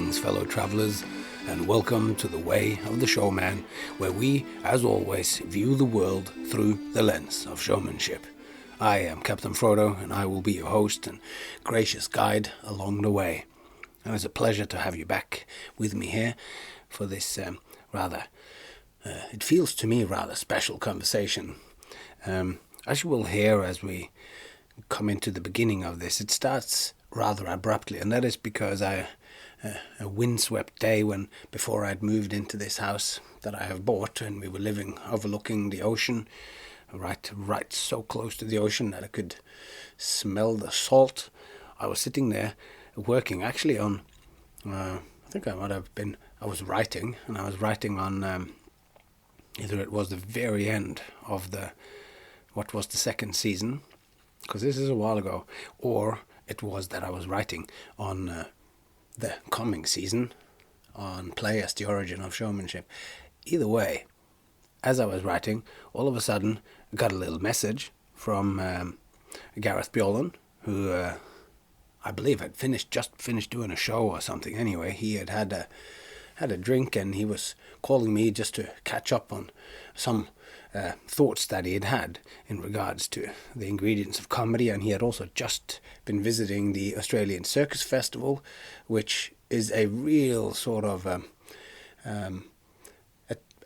Greetings, fellow travellers, and welcome to the Way of the Showman, where we, as always, view the world through the lens of showmanship. I am Captain Frodo, and I will be your host and gracious guide along the way. And it's a pleasure to have you back with me here for this it feels to me rather special conversation. As you will hear as we come into the beginning of this, it starts rather abruptly, and that is because a windswept day before I'd moved into this house that I have bought, and we were living overlooking the ocean, right so close to the ocean that I could smell the salt. I was sitting there working actually on, I was writing, and I was writing on either it was the very end of what was the second season, because this is a while ago, or it was that I was writing on the coming season on Play as the Origin of Showmanship. Either way, as I was writing, all of a sudden I got a little message from Garreth Bjaaland, who I believe had just finished doing a show or something. Anyway, he had a drink, and he was calling me just to catch up on some thoughts that he had in regards to the ingredients of comedy. And he had also just been visiting the Australian Circus Festival, which is a real sort of a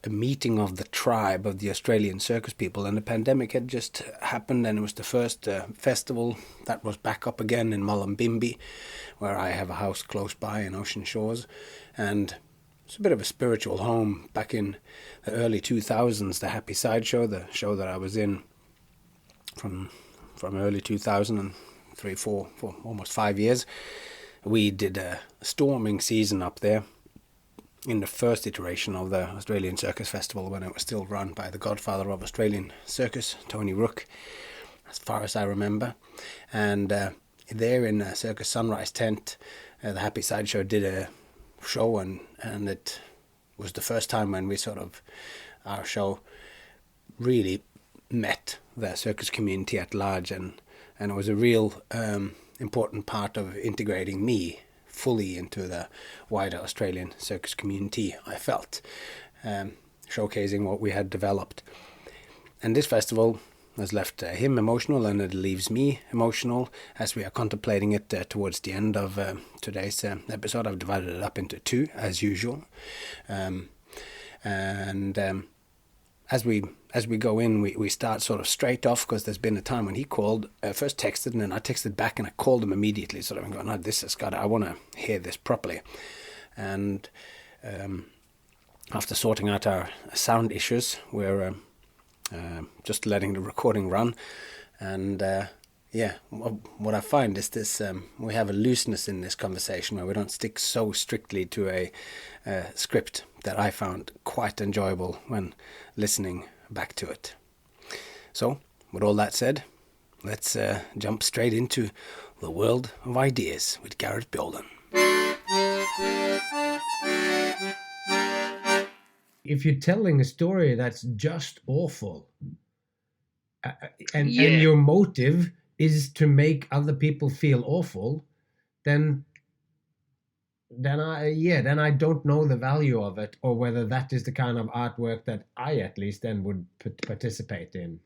meeting of the tribe of the Australian circus people. And the pandemic had just happened, and it was the first festival that was back up again in Mullumbimby, where I have a house close by in Ocean Shores. And it's a bit of a spiritual home. Back in the early 2000s, the Happy Sideshow, the show that I was in from early 2003, for almost 5 years, we did a storming season up there in the first iteration of the Australian Circus Festival, when it was still run by the godfather of Australian circus, Tony Rook, as far as I remember. And there in the Circus Sunrise tent, the Happy Sideshow did a show, and it was the first time when our show really met the circus community at large, and it was a real important part of integrating me fully into the wider Australian circus community, I felt, showcasing what we had developed. And this festival has left him emotional, and it leaves me emotional as we are contemplating it towards the end of today's episode. I've divided it up into two, as usual. As we go in, we start sort of straight off, because there's been a time when he called, first texted, and then I texted back, and I called him immediately, sort of going, no, I want to hear this properly. And after sorting out our sound issues, we're just letting the recording run, and what I find is this: we have a looseness in this conversation where we don't stick so strictly to a script, that I found quite enjoyable when listening back to it. So, with all that said, let's jump straight into the world of ideas with Garreth Bjaaland. If you're telling a story that's just awful, and your motive is to make other people feel awful, then I don't know the value of it, or whether that is the kind of artwork that I at least then would participate in.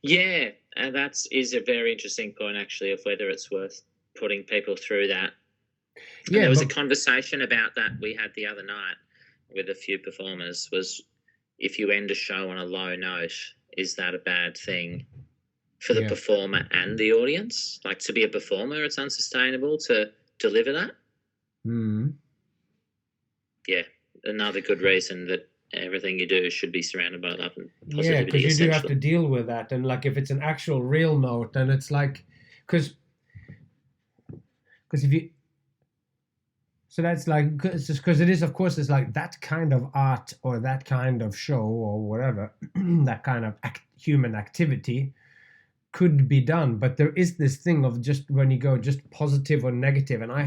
Yeah, and that is a very interesting point, actually, of whether it's worth putting people through that. And there was a conversation about that we had the other night with a few performers, was if you end a show on a low note, is that a bad thing for the performer and the audience? Like, to be a performer, it's unsustainable to deliver that. Yeah, another good reason that everything you do should be surrounded by love and positivity. Yeah, because you do have to deal with that. And like, if it's an actual real note, then it's like, because if you, so that's like, because it is, of course, it's like that kind of art or that kind of show or whatever, that kind of human activity could be done. But there is this thing of just when you go just positive or negative, and I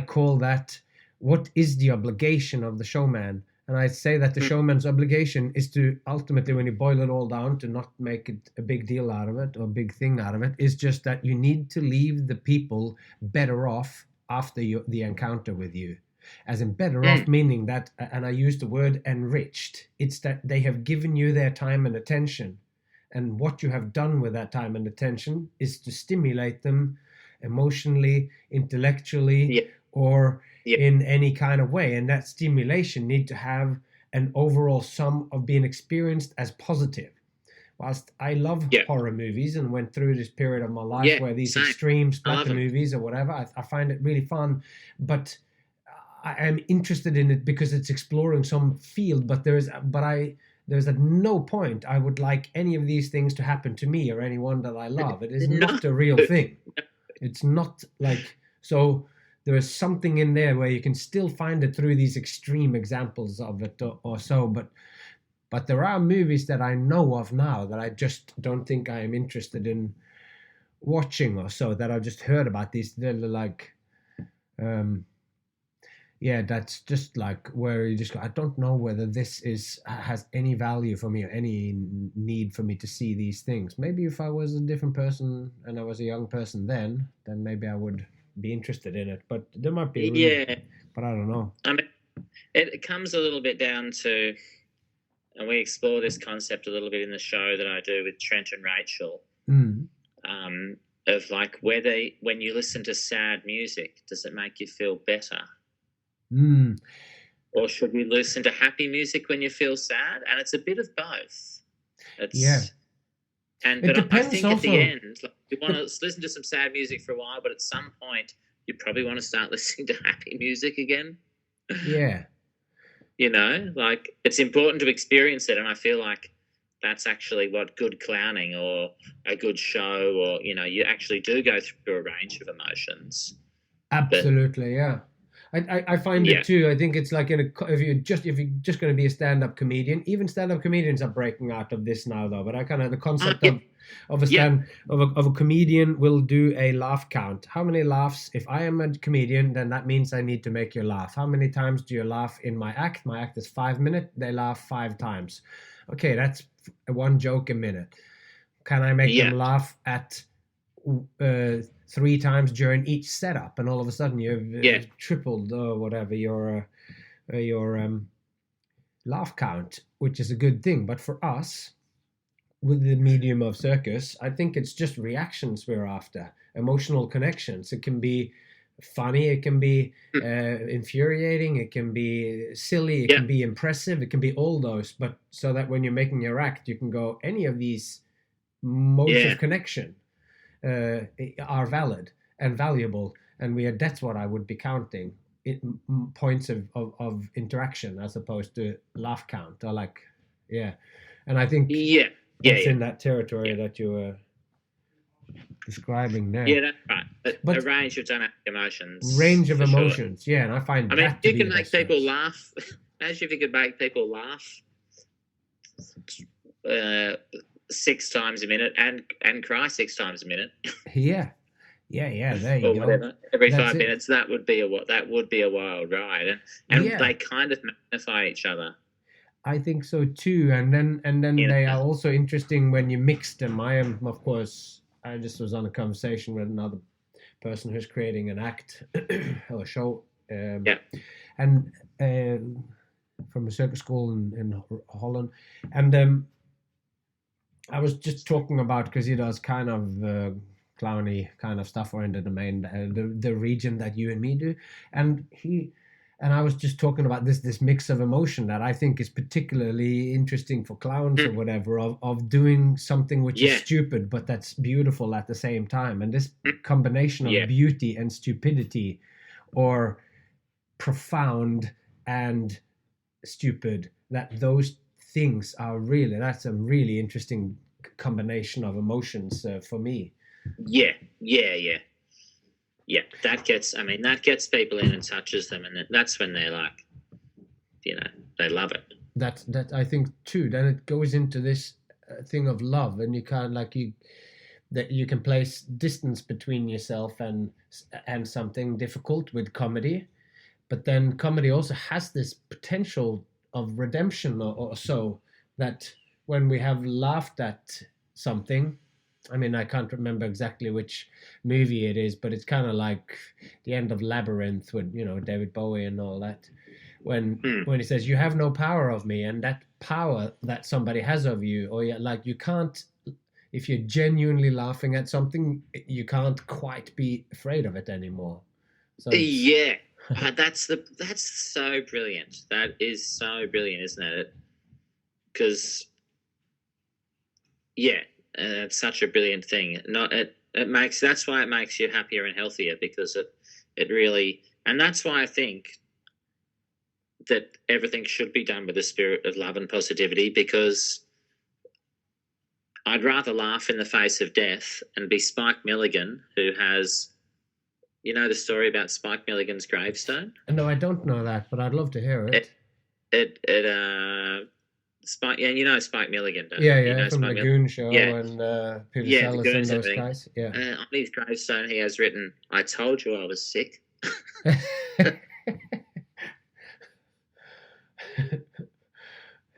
call that, what is the obligation of the showman? And I say that the showman's obligation is to ultimately, when you boil it all down, to not make it a big deal out of it or a big thing out of it, is just that you need to leave the people better off after the encounter with you. As in better off, meaning that, and I use the word enriched, it's that they have given you their time and attention. And what you have done with that time and attention is to stimulate them emotionally, intellectually, or in any kind of way. And that stimulation need to have an overall sum of being experienced as positive. Whilst I love horror movies and went through this period of my life where these extreme splatter movies or whatever, I find it really fun. But I am interested in it because it's exploring some field. But there's at no point I would like any of these things to happen to me or anyone that I love. It is not a real thing. It's not like, so there is something in there where you can still find it through these extreme examples of it or so. But there are movies that I know of now that I just don't think I am interested in watching or so, that I've just heard about. These, they're like, that's just like where you just go, I don't know whether this has any value for me or any need for me to see these things. Maybe if I was a different person and I was a young person then maybe I would be interested in it. But there might be but I don't know. I mean, it comes a little bit down to, and we explore this concept a little bit in the show that I do with Trent and Rachel, of like when you listen to sad music, does it make you feel better? Or should you listen to happy music when you feel sad? And it's a bit of both. But I think at the end, like, you want to listen to some sad music for a while, but at some point you probably want to start listening to happy music again. Yeah. You know, like, it's important to experience it, and I feel like that's actually what good clowning or a good show, or, you know, you actually do go through a range of emotions. Absolutely, yeah. I find it too. I think it's like if you're just going to be a stand-up comedian, even stand-up comedians are breaking out of this now, though. But I kind of the concept of a comedian will do a laugh count. How many laughs? If I am a comedian, then that means I need to make you laugh. How many times do you laugh in my act? My act is 5 minutes. They laugh 5 times. Okay, that's one joke a minute. Can I make them laugh at 3 times during each setup, and all of a sudden you've tripled or whatever your laugh count, which is a good thing. But for us, with the medium of circus, I think it's just reactions we're after, emotional connections. It can be funny, it can be infuriating, it can be silly, it can be impressive, it can be all those. But so that when you're making your act, you can go, any of these modes of connection are valid and valuable, and that's what I would be counting, points of interaction as opposed to laugh count, or like and I think that's in that territory that you were describing there. That's right. But a range of dynamic emotions, and I find that you can make people laugh. Imagine if you could make people laugh 6 times a minute and cry 6 times a minute. There you go. Whatever. Every 5 minutes, that would be a wild ride, and they kind of magnify each other. I think so too, and then they are also interesting when you mix them. I just was on a conversation with another person who's creating an act or a show, and from a circus school in Holland, and I was just talking about, because he does kind of clowny kind of stuff, or in the domain, the region that you and me do, and I was just talking about this mix of emotion that I think is particularly interesting for clowns or whatever, of doing something which is stupid but that's beautiful at the same time, and this combination of beauty and stupidity, or profound and stupid, that those things are that's a really interesting combination of emotions for me. That gets people in and touches them, and that's when they're like, they love it. That I think too. Then it goes into this thing of love, and you can't that you can place distance between yourself and something difficult with comedy, but then comedy also has this potential of redemption or so, that when we have laughed at something, I mean, I can't remember exactly which movie it is, but it's kind of like the end of Labyrinth with, David Bowie and all that. When he says, "You have no power of me," and that power that somebody has of you, or like you can't, if you're genuinely laughing at something, you can't quite be afraid of it anymore. So that's so brilliant. That is so brilliant, isn't it? Because it's such a brilliant thing. That's why it makes you happier and healthier, because it really, and that's why I think that everything should be done with a spirit of love and positivity, because I'd rather laugh in the face of death and be Spike Milligan, who has, the story about Spike Milligan's gravestone? No, I don't know that, but I'd love to hear it. Spike, Spike Milligan, don't you? Yeah, from the Goon Show and Peter Sellers and those guys. Yeah. On his gravestone, he has written, "I told you I was sick."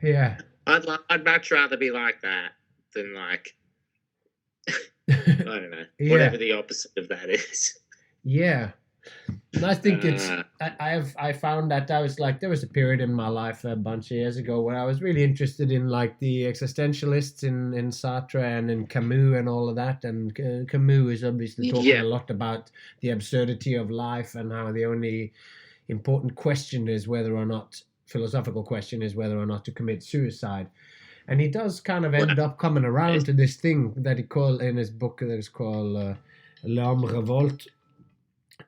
Yeah. I'd much rather be like that than like I don't know, whatever the opposite of that is. Yeah. I think it's I found that I was like, there was a period in my life a bunch of years ago where I was really interested in like the existentialists in Sartre and in Camus and all of that, and Camus is obviously talking a lot about the absurdity of life and how the only important question is philosophical question is whether or not to commit suicide. And he does kind of end up coming around to this thing that he called in his book that is called L'Homme Revolte,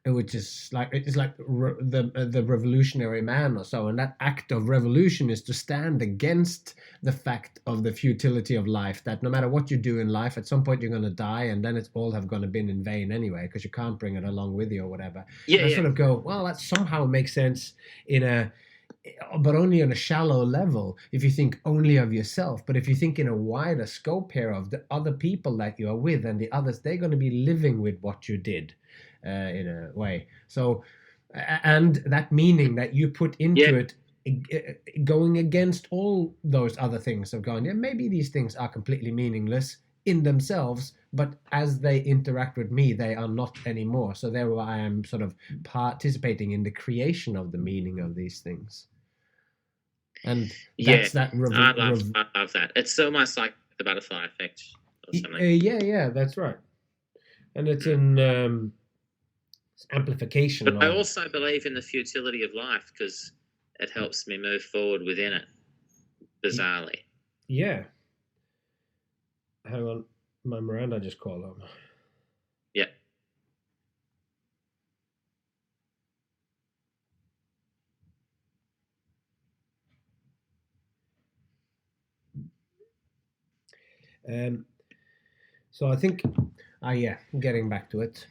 which is like, it's like the revolutionary man or so. And that act of revolution is to stand against the fact of the futility of life, that no matter what you do in life, at some point you're going to die, and then it's all have going to been in vain anyway, because you can't bring it along with you or whatever. Sort of go, well, that somehow makes sense but only on a shallow level if you think only of yourself. But if you think in a wider scope here of the other people that you are with and the others, they're going to be living with what you did in a way. So, and that meaning that you put into it, going against all those other things of going, maybe these things are completely meaningless in themselves, but as they interact with me, they are not anymore. So therefore I am sort of participating in the creation of the meaning of these things. And that's that. I love that. It's almost like the butterfly effect or something. Yeah, that's right. And it's an amplification. But I also believe in the futility of life, because it helps me move forward within it, bizarrely. Yeah. Hang on, my Miranda just called on. Yeah. So I think, getting back to it.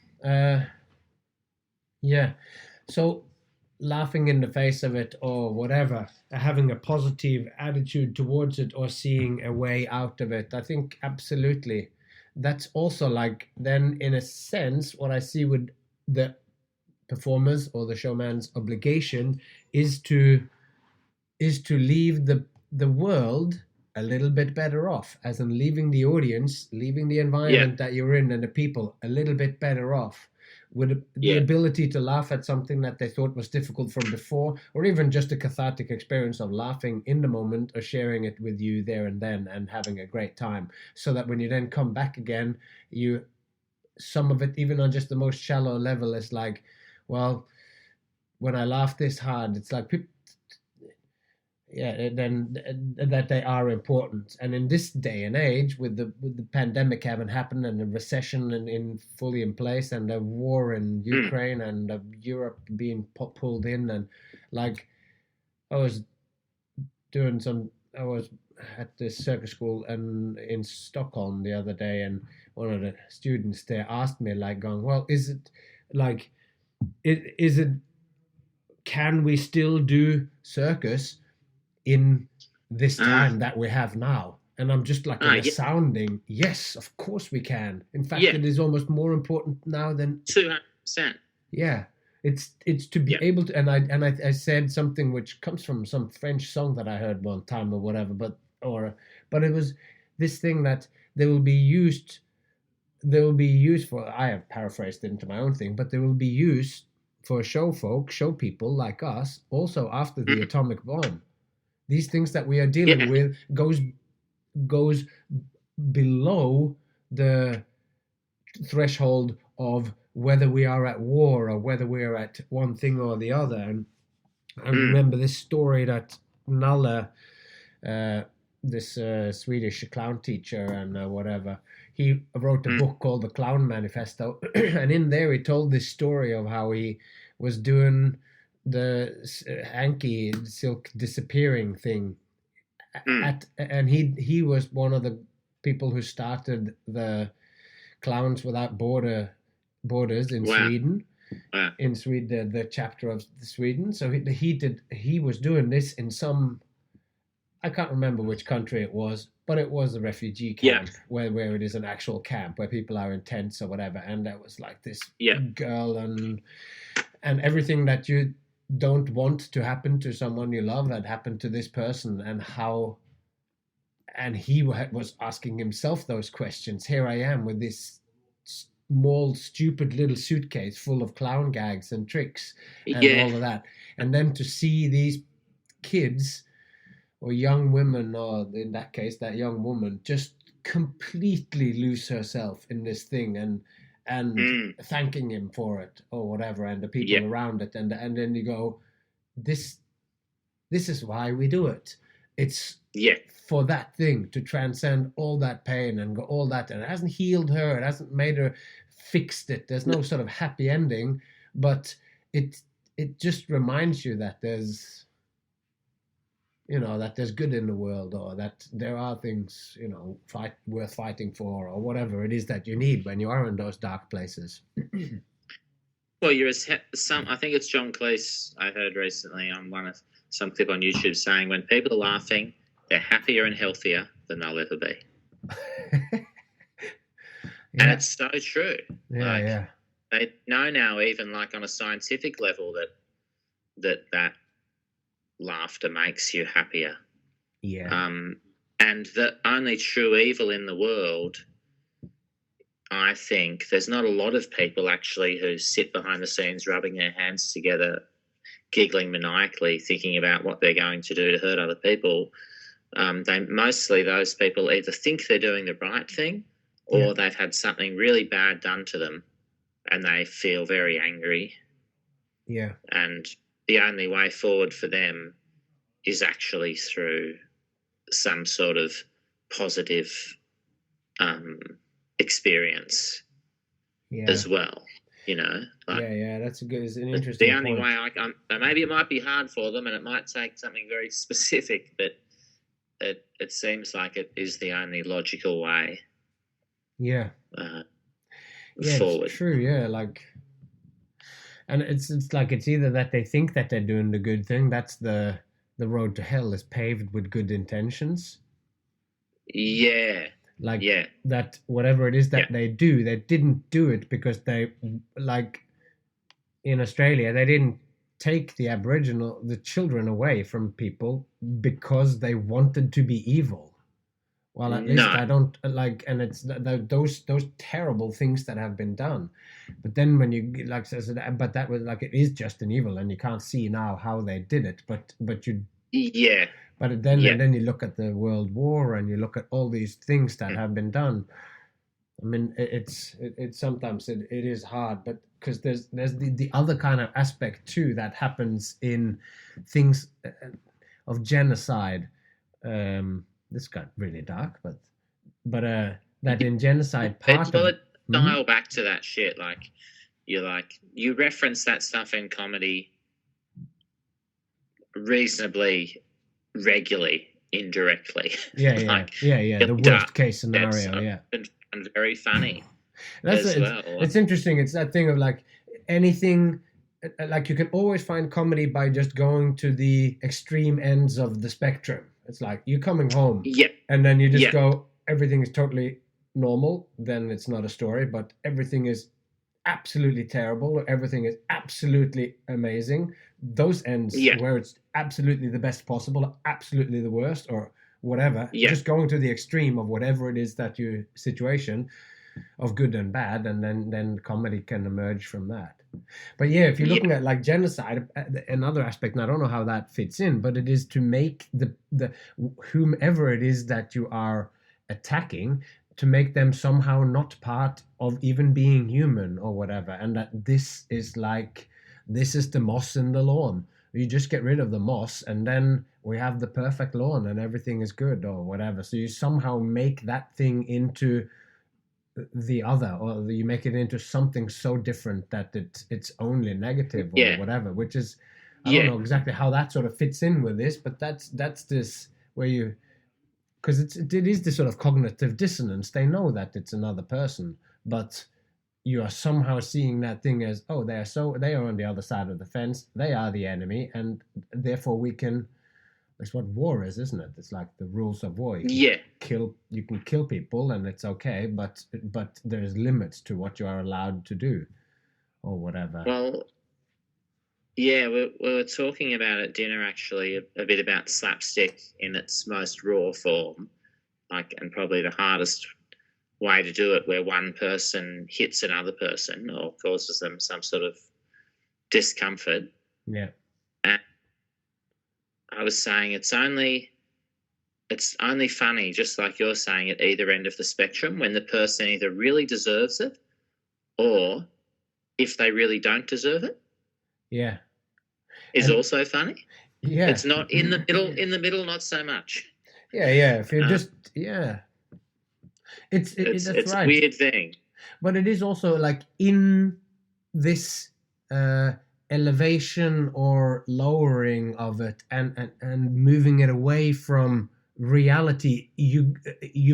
So laughing in the face of it or whatever, having a positive attitude towards it or seeing a way out of it, I think absolutely. That's also like, then in a sense, what I see with the performers or the showman's obligation is to leave the world a little bit better off, as in leaving the audience, leaving the environment that you're in and the people a little bit better off, with the ability to laugh at something that they thought was difficult from before, or even just a cathartic experience of laughing in the moment or sharing it with you there and then and having a great time, so that when you then come back again, some of it, even on just the most shallow level, is like, well, when I laugh this hard, it's like then that they are important. And in this day and age, with the pandemic having happened and the recession in fully in place and the war in Ukraine and Europe being pulled in, and like I was at this circus school and in Stockholm the other day, and one of the students there asked me, like, going, well, can we still do circus in this time that we have now? And I'm just like sounding, yes, of course we can. In fact, it is almost more important now than 200%. Yeah, it's to be able to, and I said something which comes from some French song that I heard one time or whatever, but it was this thing that they will be used they will be used for, I have paraphrased into my own thing, but they will be used for show people like us also after the atomic bomb. These things that we are dealing with goes below the threshold of whether we are at war or whether we are at one thing or the other. And I remember this story that Nalle, this Swedish clown teacher and whatever, he wrote a book called The Clown Manifesto, and in there he told this story of how he was doing the hanky silk disappearing thing, and he was one of the people who started the Clowns Without Borders in Sweden. In Sweden, the chapter of Sweden. So he was doing this in some, I can't remember which country it was, but it was a refugee camp where it is an actual camp where people are in tents or whatever. And there was like this girl and everything that you don't want to happen to someone you love had happened to this person, and he was asking himself those questions. Here I am with this small, stupid little suitcase full of clown gags and tricks and all of that. And then to see these kids or young women, or in that case, that young woman, just completely lose herself in this thing and thanking him for it or whatever, and the people around it. And then you go, this is why we do it. It's for that thing to transcend all that pain and go all that. And it hasn't healed her. It hasn't made her fixed it. There's no sort of happy ending, but it just reminds you that there's, that there's good in the world, or that there are things, worth fighting for, or whatever it is that you need when you are in those dark places. Well, I think it's John Cleese I heard recently on some clip on YouTube saying, when people are laughing, they're happier and healthier than they'll ever be. And it's so true. They know now, even like on a scientific level, that laughter makes you happier. And the only true evil in the world, I think, there's not a lot of people actually who sit behind the scenes rubbing their hands together, giggling maniacally, thinking about what they're going to do to hurt other people. Those people either think they're doing the right thing, or they've had something really bad done to them and they feel very angry. And the only way forward for them is actually through some sort of positive experience as well. That's an interesting the only point. way maybe it might be hard for them, and it might take something very specific, but it seems like it is the only logical way forward. It's true. And it's like, it's either that they think that they're doing the good thing. That's the road to hell is paved with good intentions. That whatever it is that they do, they didn't do it because they, like in Australia, they didn't take the children away from people because they wanted to be evil. Well, at least I don't like, and it's those terrible things that have been done. But then when you but that was like, it is just an evil, and you can't see now how they did it. But you But then and then you look at the World War, and you look at all these things that have been done. I mean, it's sometimes it is hard, but because there's the other kind of aspect too that happens in things of genocide. This got really dark, but that in genocide dial back to that shit. You reference that stuff in comedy reasonably regularly, indirectly. The worst case scenario. And very funny. It's interesting. It's that thing of like anything. Like you can always find comedy by just going to the extreme ends of the spectrum. It's like you're coming home, and then you just go, everything is totally normal. Then it's not a story, but everything is absolutely terrible, or everything is absolutely amazing. Those ends where it's absolutely the best possible, or absolutely the worst, or whatever. Just going to the extreme of whatever it is that your situation. of good and bad, and then comedy can emerge from that. But yeah, if you're looking at like genocide, another aspect, and I don't know how that fits in, but it is to make the whomever it is that you are attacking, to make them somehow not part of even being human or whatever, and that this is the moss in the lawn. You just get rid of the moss, and then we have the perfect lawn, and everything is good or whatever. So you somehow make that thing into the other, or you make it into something so different that it's only negative or whatever, which is, I don't know exactly how that sort of fits in with this, but that's this where you, because it is this sort of cognitive dissonance. They know that it's another person, but you are somehow seeing that thing as, oh, they are on the other side of the fence, they are the enemy, and therefore we can. It's what war is, isn't it? It's like the rules of war. You can kill people, and it's okay, but there's limits to what you are allowed to do, or whatever. Well, yeah, we were talking about at dinner actually a bit about slapstick in its most raw form, and probably the hardest way to do it, where one person hits another person or causes them some sort of discomfort. Yeah. And I was saying it's only funny, just like you're saying, at either end of the spectrum, when the person either really deserves it or if they really don't deserve it. Yeah. Is also funny. Yeah. It's not in the middle. In the middle, not so much. Yeah. If you're it's right. A weird thing. But it is also like in this elevation or lowering of it, and moving it away from reality, you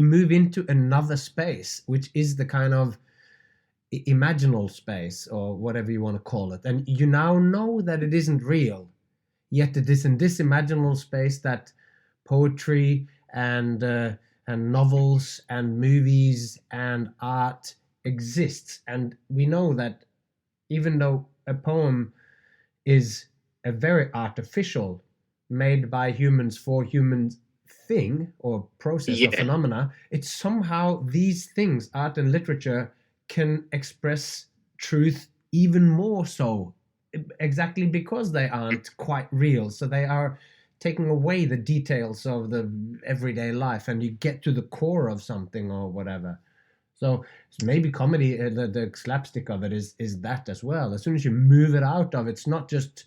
move into another space, which is the kind of imaginal space, or whatever you want to call it, and you now know that it isn't real, yet it is in this imaginal space that poetry and novels and movies and art exists. And we know that even though a poem is a very artificial, made by humans for humans thing or process or phenomena, it's somehow these things, art and literature, can express truth even more so, exactly because they aren't quite real. So they are taking away the details of the everyday life, and you get to the core of something or whatever. So maybe comedy, the slapstick of it is that as well. As soon as you move it out of, it's not just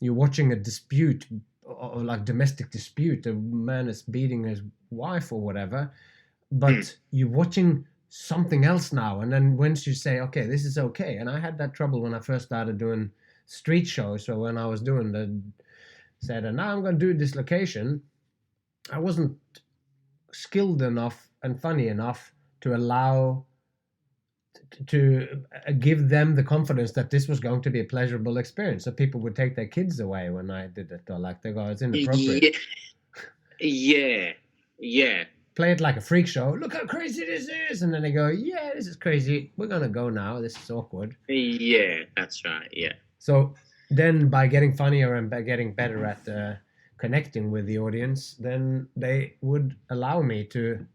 you're watching a dispute, or like domestic dispute, a man is beating his wife or whatever, but you're watching something else now. And then once you say, okay, this is okay. And I had that trouble when I first started doing street shows. So when I was doing and now I'm going to do this location, I wasn't skilled enough and funny enough to allow to give them the confidence that this was going to be a pleasurable experience, so people would take their kids away when I did it, or like they go, it's inappropriate. Yeah. Play it like a freak show. Look how crazy this is, and then they go, yeah, this is crazy. We're gonna go now. This is awkward. Yeah, that's right. Yeah. So then, by getting funnier and by getting better at connecting with the audience, then they would allow me to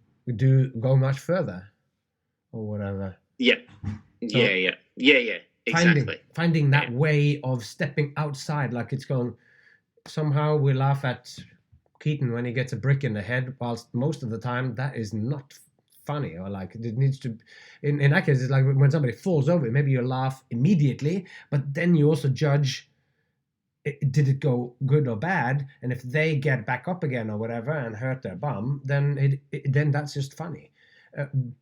go much further, or whatever. Yeah. So Exactly. Finding that way of stepping outside, like it's going. Somehow we laugh at Keaton when he gets a brick in the head, whilst most of the time that is not funny, or like it needs to. In that case, it's like when somebody falls over, maybe you laugh immediately, but then you also judge. Did it go good or bad? And if they get back up again or whatever and hurt their bum, then then that's just funny.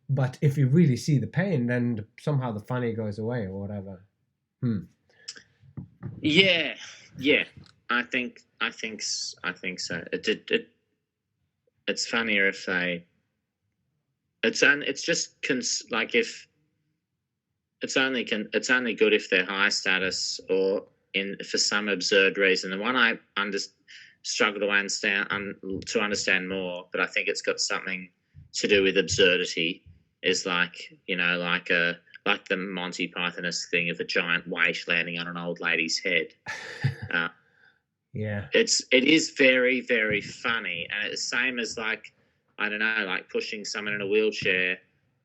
But if you really see the pain, then somehow the funny goes away or whatever. Yeah. I think so. It's funnier if they. It's just like if. It's only good if they're high status or for some absurd reason. The one I struggle to understand more, but I think it's got something to do with absurdity, is like the Monty Python-esque thing of a giant weight landing on an old lady's head. Yeah, it is very, very funny, and it's the same as like, I don't know, like pushing someone in a wheelchair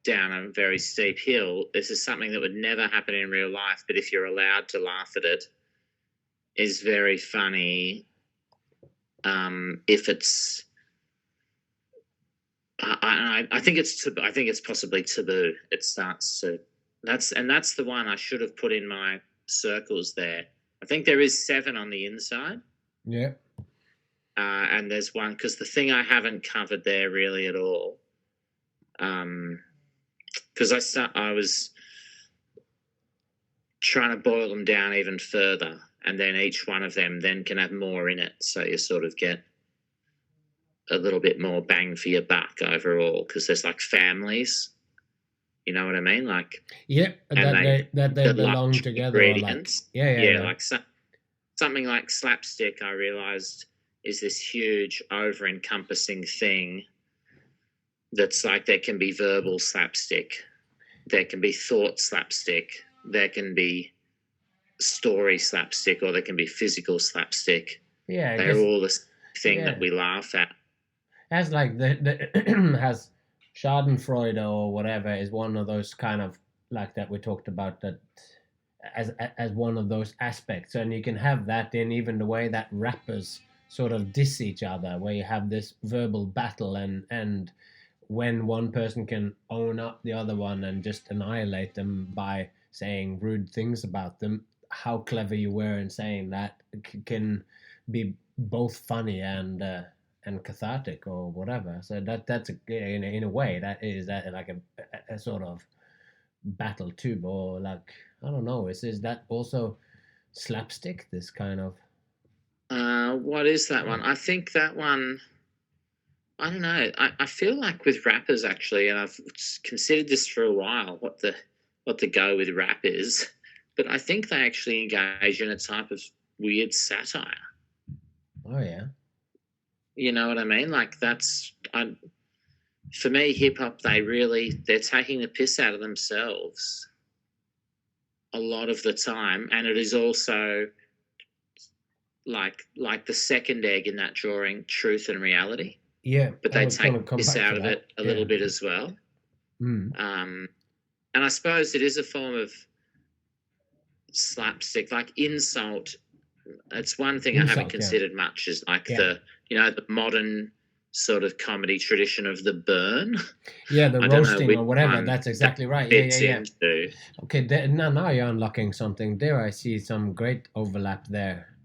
down a very steep hill. This is something that would never happen in real life, but if you're allowed to laugh at it, is very funny. If it's, I think it's possibly taboo. It starts to that's the one I should have put in my circles there. I think there is 7 on the inside. Yeah. And there's one because the thing I haven't covered there really at all. Because I was trying to boil them down even further, and then each one of them then can have more in it, so you sort of get a little bit more bang for your buck overall. Because there's like families, you know what I mean? Like that they belong together. Ingredients, like something like slapstick. I realised is this huge over-encompassing thing. That's like there can be verbal slapstick, there can be thought slapstick, there can be story slapstick, or there can be physical slapstick. Yeah, they're all the thing that we laugh at. Has like the has Schadenfreude or whatever is one of those kind of like that we talked about, that as one of those aspects, and you can have that in even the way that rappers sort of diss each other, where you have this verbal battle and when one person can own up the other one and just annihilate them by saying rude things about them, how clever you were in saying that can be both funny and cathartic or whatever. So that's in a way that is like a sort of battle too, or like I don't know. Is that also slapstick? This kind of. What is that one? I think that one. I don't know. I feel like with rappers actually, and I've considered this for a while, what the go with rap is, but I think they actually engage in a type of weird satire. Oh yeah. You know what I mean? Like for me, hip hop, they're taking the piss out of themselves a lot of the time, and it is also like the second egg in that drawing, truth and reality. Yeah, but they take piss out of it a little bit as well. Mm. And I suppose it is a form of slapstick, like insult. It's one thing I haven't considered much is like the modern sort of comedy tradition of the burn. Yeah, the roasting or whatever. That's exactly right. Yeah. Okay, now you're unlocking something. There I see some great overlap there.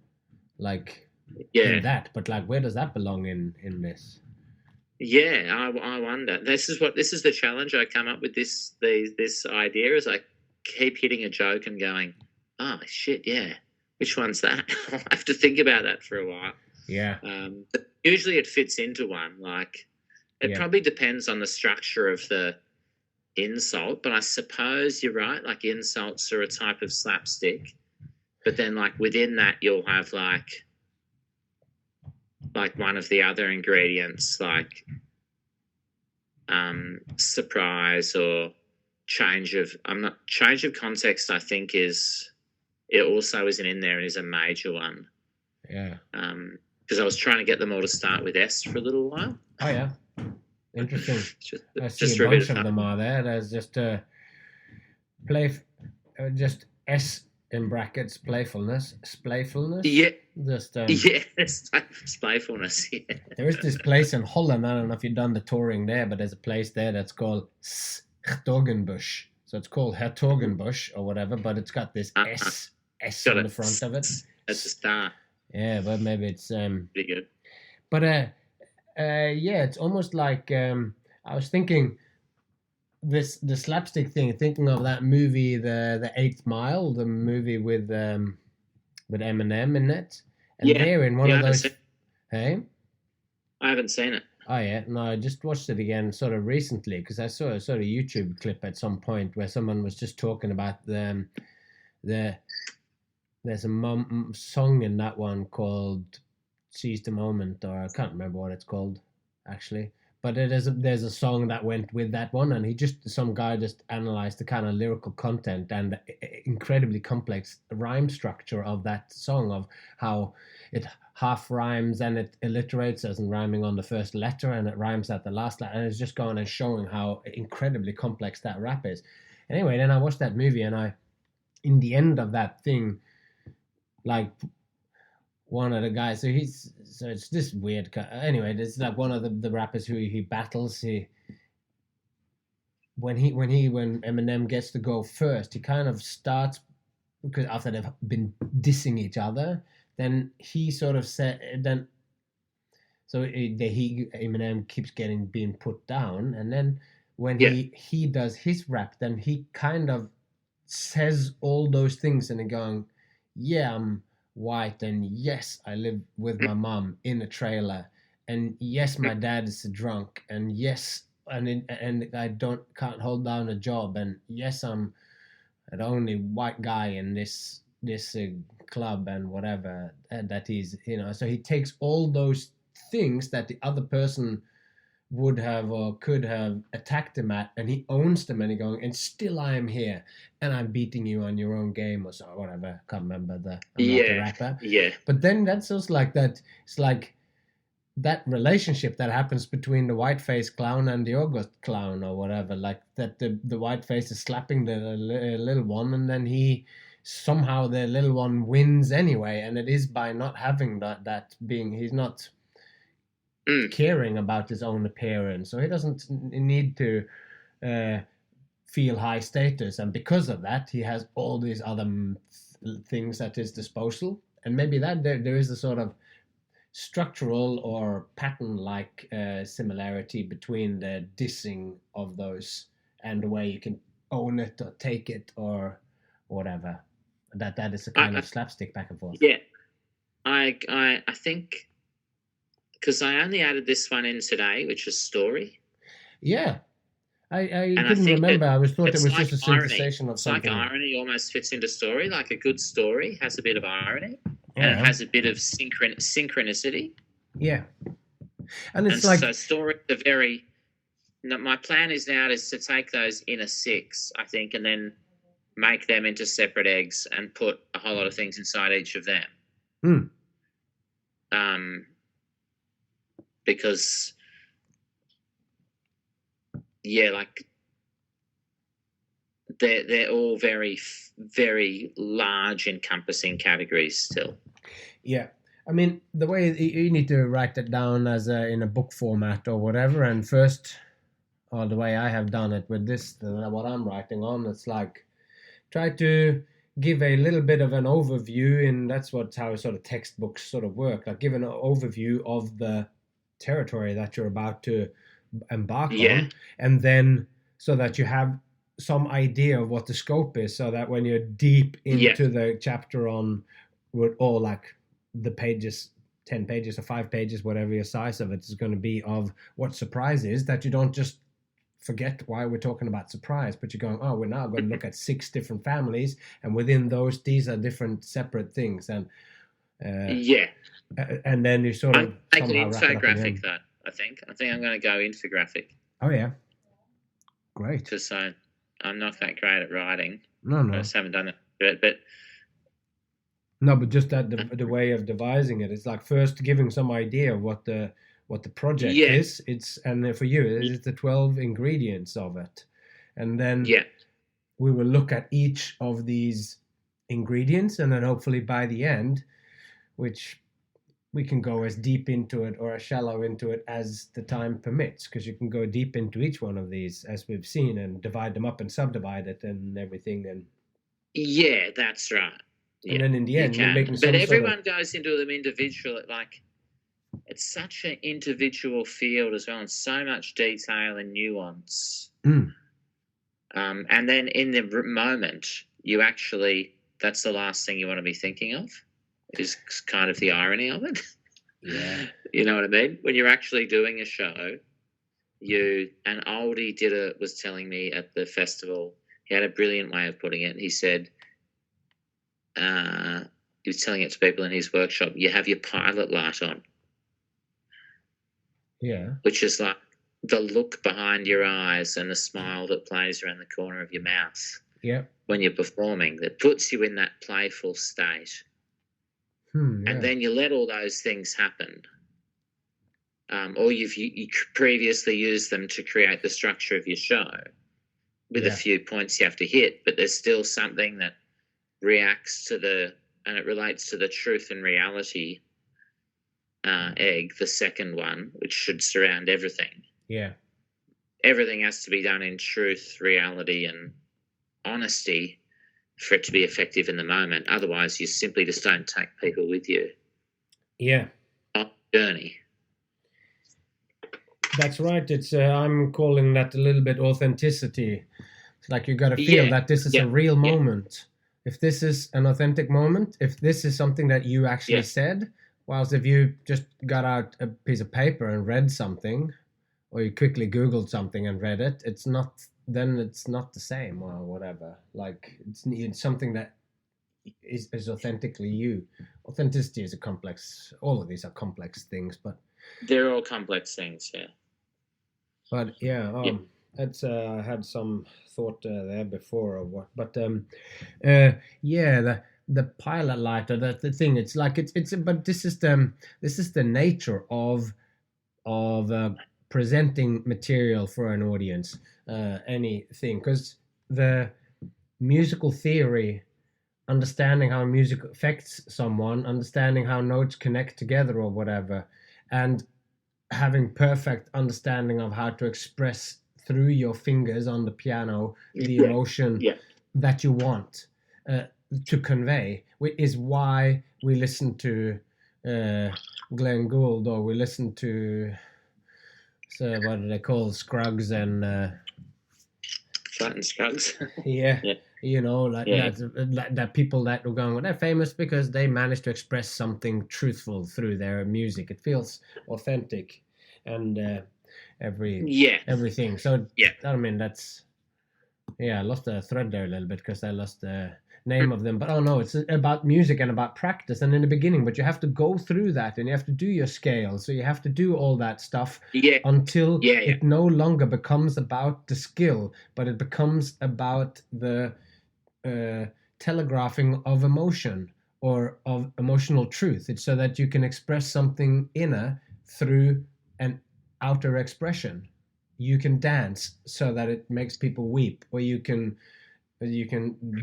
Like in that, but like where does that belong in this? Yeah, I wonder. This is the challenge I come up with. This idea is I keep hitting a joke and going, oh shit, yeah, which one's that? I'll have to think about that for a while. Yeah. But usually it fits into one. Like it probably depends on the structure of the insult, but I suppose you're right. Like insults are a type of slapstick, but then like within that you'll have like one of the other ingredients, like surprise or change of context. I think it also isn't in there and is a major one. Yeah. Because I was trying to get them all to start with S for a little while. Oh yeah, interesting. I see a bunch of them are there. There's just just S in brackets, playfulness. Yeah. Just playfulness. Yeah. There is this place in Holland. I don't know if you've done the touring there, but there's a place there that's called Hertogenbusch. So it's called Hertogenbusch or whatever, but it's got this S on the front of it. That's a star. Yeah, but maybe it's pretty good. But it's almost like I was thinking the slapstick thing, thinking of that movie, the 8th Mile, the movie with Eminem in it, and they're in one of those. Hey, I haven't seen it. Oh yeah, no, I just watched it again sort of recently because I saw a sort of YouTube clip at some point where someone was just talking about there's a song in that one called "Seize the Moment," or I can't remember what it's called actually. but there's a song that went with that one, and some guy just analyzed the kind of lyrical content and the incredibly complex rhyme structure of that song, of how it half rhymes and it alliterates as in rhyming on the first letter, and it rhymes at the last letter, and it's just going and showing how incredibly complex that rap is. Anyway, then I watched that movie, and in the end of that thing, like, one of the guys, so it's this weird guy. Anyway, there's like one of the rappers who he battles. When Eminem gets to go first, he kind of starts, because after they've been dissing each other, then he sort of said, then so Eminem keeps being put down, and then when he does his rap, then he kind of says all those things, and they're going, yeah, I'm white, and yes, I live with my mom in a trailer, and yes, my dad is a drunk, and yes, and I can't hold down a job, and yes, I'm the only white guy in this club, and whatever, and that he's, so he takes all those things that the other person would have or could have attacked him at, and he owns them, and he going, and still I am here, and I'm beating you on your own game, or so, whatever. Can't remember I'm not the rapper. Yeah. But then that's just like that. It's like that relationship that happens between the white-faced clown and the August clown, or whatever. Like that, the white face is slapping the little one, and then somehow the little one wins anyway, and it is by not having that being, he's not caring about his own appearance, so he doesn't need to feel high status, and because of that he has all these other things at his disposal, and maybe that there is a sort of structural or pattern-like similarity between the dissing of those and the way you can own it or take it or whatever, that is a kind of slapstick back and forth. I think, because I only added this one in today, which is story. Yeah. I couldn't remember. I thought it was like just a synthesization of something. It's like irony almost fits into story. Like a good story has a bit of irony, and it has a bit of synchronicity. Yeah. And it's like... So stories are very... My plan is now is to take those inner six, I think, and then make them into separate eggs and put a whole lot of things inside each of them. Because, like they're all very, very large, encompassing categories still. Yeah, I mean, the way you need to write it down as in a book format or whatever, and first, or the way I have done it with this, what I'm writing on, it's like try to give a little bit of an overview, and that's how sort of textbooks sort of work. Like give an overview of the territory that you're about to embark on, and then so that you have some idea of what the scope is, so that when you're deep into the chapter on, or like the pages, 10 pages or 5 pages, whatever your size of it is going to be, of what surprise is, that you don't just forget why we're talking about surprise, but you're going, oh, we're now going to look at 6 different families, and within those, these are different separate things, and and then you sort of make an infographic. That I think I'm going to go infographic. Oh yeah, great. Because I'm not that great at writing. No, I just haven't done it, but no, but just that the way of devising it, it's like first giving some idea of what the project is. It's, and for you, it's the 12 ingredients of it, and then we will look at each of these ingredients, and then hopefully by the end, which we can go as deep into it or as shallow into it as the time permits, because you can go deep into each one of these, as we've seen, and divide them up and subdivide it and everything. And that's right. And then in the end, you're making some but everyone goes into them individually. Like, it's such an individual field as well, and so much detail and nuance. And then in the moment, you actually, that's the last thing you want to be thinking of, is kind of the irony of it. Yeah. You know what I mean? When you're actually doing a show, an oldie was telling me at the festival, he had a brilliant way of putting it. He said, he was telling it to people in his workshop, you have your pilot light on. Yeah. Which is like the look behind your eyes and the smile that plays around the corner of your mouth when you're performing, that puts you in that playful state. And then you let all those things happen. Or you previously used them to create the structure of your show with a few points you have to hit, but there's still something that reacts to and it relates to the truth and reality egg, the second one, which should surround everything. Yeah. Everything has to be done in truth, reality, and honesty for it to be effective in the moment. Otherwise, you simply just don't take people with you. Yeah. On the journey. That's right. It's I'm calling that a little bit authenticity. It's like you got to feel that this is a real moment. If this is an authentic moment, if this is something that you actually said, whilst if you just got out a piece of paper and read something, or you quickly Googled something and read it, it's not the same or whatever. Like it's something that is authentically you. Authenticity is all of these are complex things, but they're all complex things, yeah. But it's I had some thought there before of what, but the pilot lighter, the thing. It's like it's but this is the nature of presenting material for an audience, anything, because the musical theory, understanding how music affects someone, understanding how notes connect together or whatever, and having perfect understanding of how to express through your fingers on the piano the emotion that you want to convey, is why we listen to Glenn Gould, or we listen to what do they call Scruggs and Flat and Scruggs. You know, like that people that are going, well, they're famous because they managed to express something truthful through their music. It feels authentic, and everything. So I mean, that's I lost the thread there a little bit because I lost the name of them. But it's about music and about practice. And in the beginning, but you have to go through that, and you have to do your scale. So you have to do all that stuff until it no longer becomes about the skill, but it becomes about the telegraphing of emotion or of emotional truth. It's so that you can express something inner through an outer expression. You can dance so that it makes people weep, or you can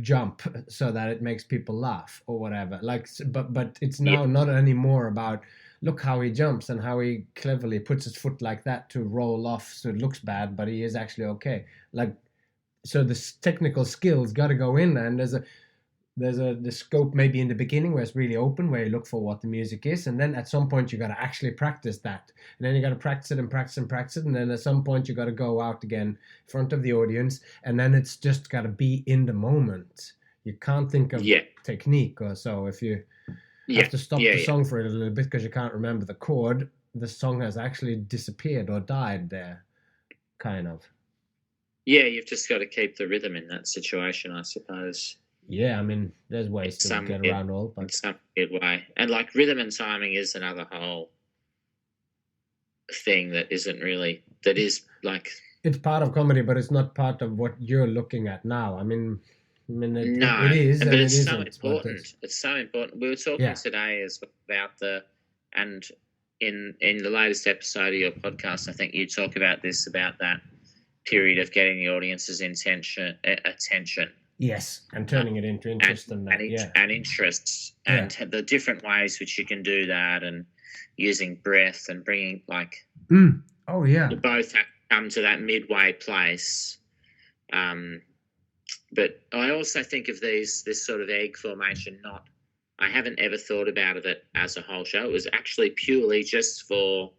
jump so that it makes people laugh or whatever. Like, but it's now not anymore about look how he jumps and how he cleverly puts his foot like that to roll off so it looks bad, but he is actually okay. Like, so the technical skills got to go in there, and there's the scope maybe in the beginning where it's really open, where you look for what the music is, and then at some point you got to actually practice that, and then you got to practice it and practice and practice it, and then at some point you got to go out again in front of the audience, and then it's just got to be in the moment. You can't think of technique or so. If you have to stop the song for it a little bit because you can't remember the chord, the song has actually disappeared or died there, kind of. Yeah, you've just got to keep the rhythm in that situation, I suppose. Yeah, I mean, there's ways to get around all, but in some weird way. And like rhythm and timing is another whole thing that is like it's part of comedy, but it's not part of what you're looking at now. I mean, it is, but and it's it so isn't. important. It's so important. We were talking today about and in the latest episode of your podcast, I think you talk about that period of getting the audience's attention. Yes, and turning it into interest and interests, and the different ways which you can do that, and using breath and bringing you both have to come to that midway place. But I also think of this sort of egg formation. I haven't ever thought about it as a whole show. It was actually purely just for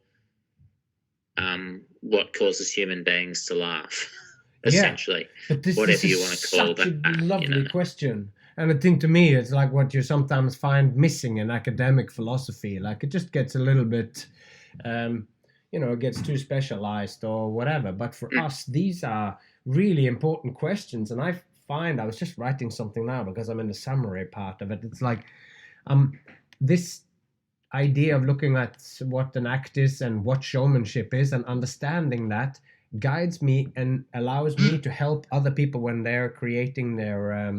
what causes human beings to laugh. Essentially, but whatever you want to call that. Such a lovely question, and I think to me it's like what you sometimes find missing in academic philosophy. Like it just gets a little bit, it gets too specialized or whatever. But for us, these are really important questions, and I was just writing something now because I'm in the summary part of it. It's like, idea of looking at what an act is and what showmanship is, and understanding that guides me and allows me to help other people when they're creating their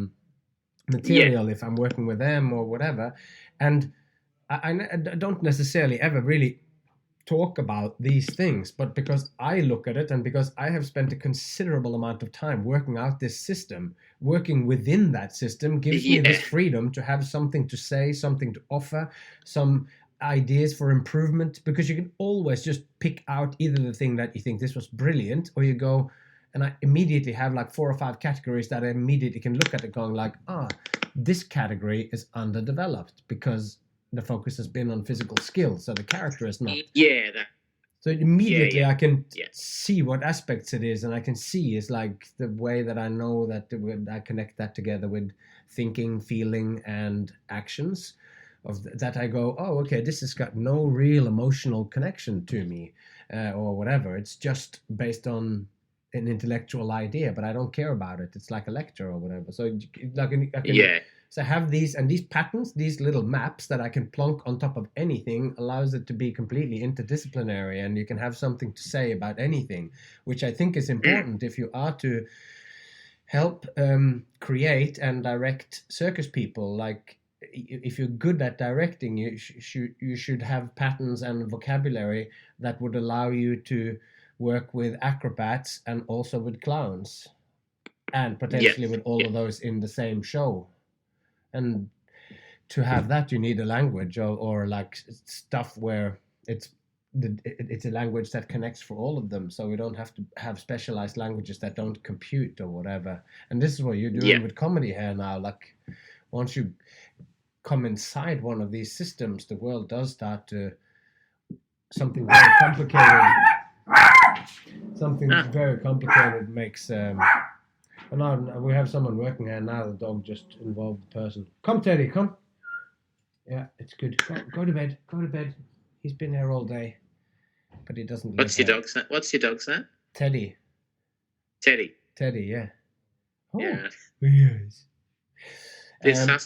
material, if I'm working with them or whatever. And I don't necessarily ever really talk about these things, but because I look at it and because I have spent a considerable amount of time working out this system, working within that system gives me this freedom to have something to say, something to offer, some ideas for improvement, because you can always just pick out either the thing that you think this was brilliant, or you go, and I immediately have like 4 or 5 categories that I immediately can look at it going like, this category is underdeveloped because the focus has been on physical skills, so the character is not. So immediately I can see what aspects it is, and I can see is like the way that I know that I connect that together with thinking, feeling, and actions. Of that I go, oh, okay, this has got no real emotional connection to me, or whatever. It's just based on an intellectual idea, but I don't care about it. It's like a lecture or whatever. So I can So I have these patterns, these little maps that I can plonk on top of anything, allows it to be completely interdisciplinary, and you can have something to say about anything, which I think is important if you are to help create and direct circus people. Like, if you're good at directing, you should have patterns and vocabulary that would allow you to work with acrobats and also with clowns, and potentially with all of those in the same show. And to have that, you need a language or like stuff where it's a language that connects for all of them. So we don't have to have specialized languages that don't compute or whatever. And this is what you're doing with comedy here now. Like, once you come inside one of these systems, the world does start to something very complicated. Something very complicated makes. And now we have someone working here now. The dog just involved the person. Come, Teddy, come. Yeah, it's good. Go to bed. Go to bed. He's been here all day, but he doesn't. What's your dog's name? What's your dog's name? Teddy. Teddy. Teddy, yeah. Oh, yeah. Yes.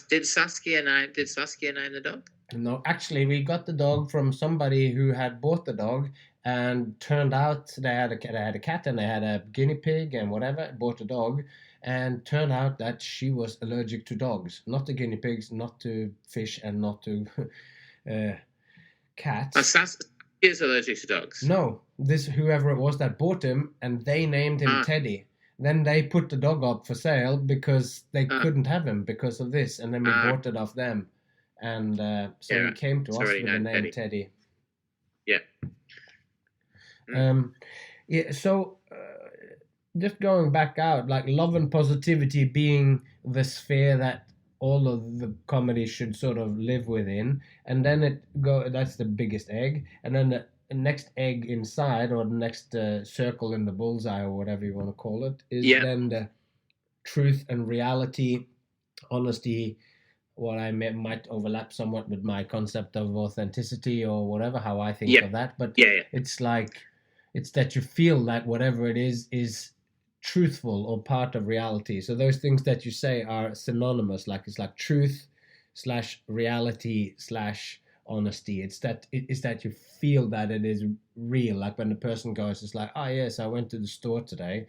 Did Saskia name the dog? No, actually, we got the dog from somebody who had bought the dog, and turned out they had a cat and they had a guinea pig and whatever. Bought a dog, and turned out that she was allergic to dogs, not to guinea pigs, not to fish, and not to cats. Saskia is allergic to dogs. No, whoever it was that bought him, and they named him Teddy. Then they put the dog up for sale because they couldn't have him because of this, and then we bought it off them. And so he came to us with the name Teddy. Yeah. So just going back out, like love and positivity being the sphere that all of the comedy should sort of live within, and then that's the biggest egg, and then the next egg inside, or the next circle in the bullseye, or whatever you want to call it, is then the truth and reality, honesty. What I might overlap somewhat with my concept of authenticity or whatever, how I think of that. But it's like, it's that you feel that whatever it is truthful or part of reality. So those things that you say are synonymous. Like, it's like truth / reality / honesty. It's that you feel that it is real. Like when the person goes, it's like, oh yes, I went to the store today.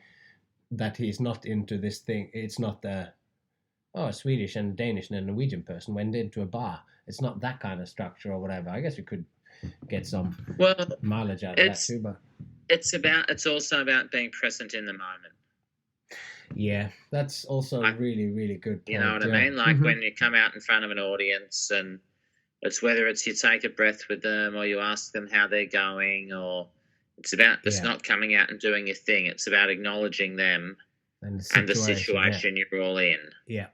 That he's not into this thing. It's not a Swedish and Danish and a Norwegian person went into a bar. It's not that kind of structure or whatever. I guess we could get some mileage out of that too. But it's also about being present in the moment. Yeah, that's also a really, really good point. You know what I mean? Like when you come out in front of an audience, and it's whether it's you take a breath with them or you ask them how they're going, or it's not coming out and doing your thing. It's about acknowledging them and the situation you're all in. Yeah.